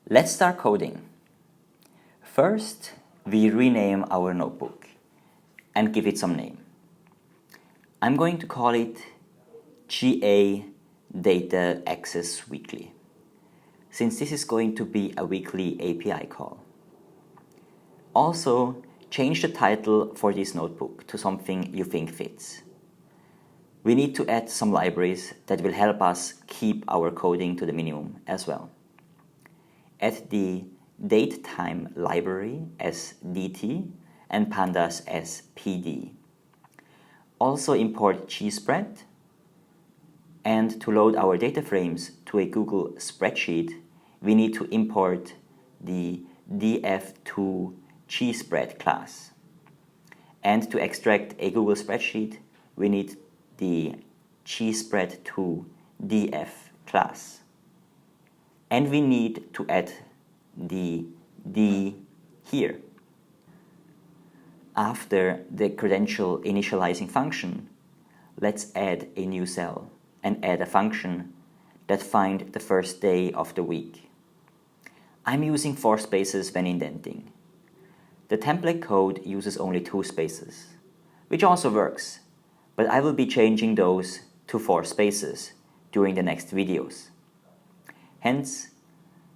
Let's start coding. First, we rename our notebook and give it some name. I'm going to call it GA Data Access Weekly, since this is going to be a weekly API call. Also, change the title for this notebook to something you think fits. We need to add some libraries that will help us keep our coding to the minimum as well. Add the datetime library as DT and pandas as PD. Also import gspread, and to load our data frames to a Google spreadsheet, we need to import the df2 gspread class. And to extract a Google spreadsheet, we need the gspread2 df class. And we need to add the D here. After the credential initializing function, let's add a new cell and add a function that finds the first day of the week. I'm using 4 spaces when indenting. The template code uses only 2 spaces, which also works, but I will be changing those to 4 spaces during the next videos. Hence,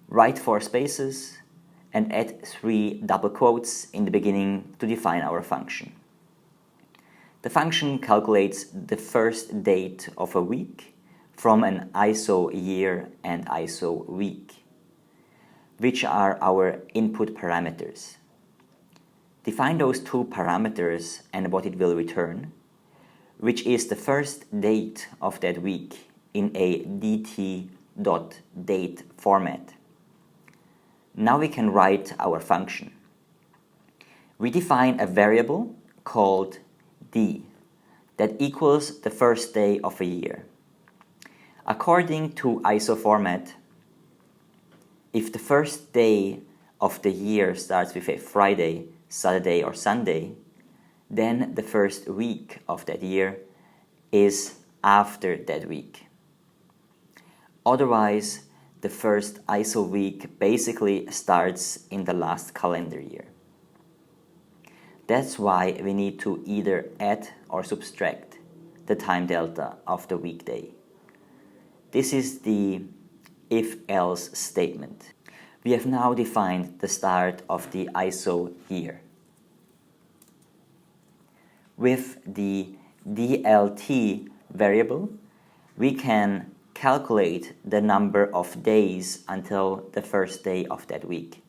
write 4 spaces and add 3 double quotes in the beginning to define our function. The function calculates the first date of a week from an ISO year and ISO week, which are our input parameters. Define those 2 parameters and what it will return, which is the first date of that week in a dt.date format. Now we can write our function. We define a variable called d that equals the first day of a year. According to ISO format, if the first day of the year starts with a Friday, Saturday, or Sunday, then the first week of that year is after that week. Otherwise, the first ISO week basically starts in the last calendar year. That's why we need to either add or subtract the time delta of the weekday. This is the if-else statement. We have now defined the start of the ISO year. With the DLT variable, we can calculate the number of days until the first day of that week.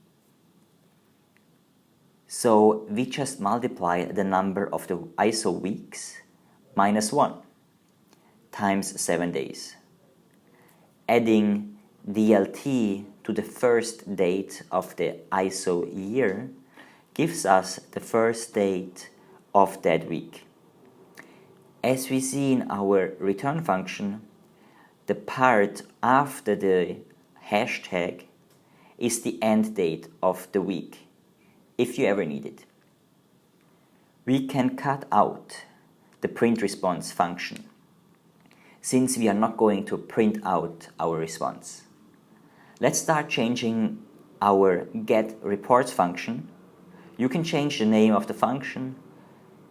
So we just multiply the number of the ISO weeks minus 1 times 7 days. Adding DLT to the first date of the ISO year gives us the first date of that week. As we see in our return function, the part after the hashtag is the end date of the week, if you ever need it. We can cut out the print response function, since we are not going to print out our response. Let's start changing our getReports function. You can change the name of the function.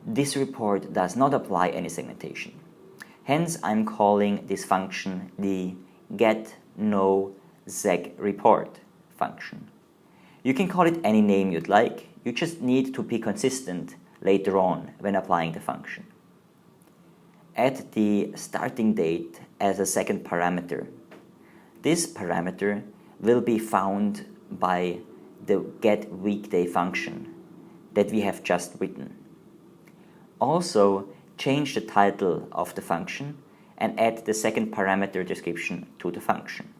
This report does not apply any segmentation. Hence, I'm calling this function the getNoSegReport function. You can call it any name you'd like. You just need to be consistent later on when applying the function. Add the starting date as a second parameter. This parameter will be found by the getWeekday function that we have just written. Also, change the title of the function and add the second parameter description to the function.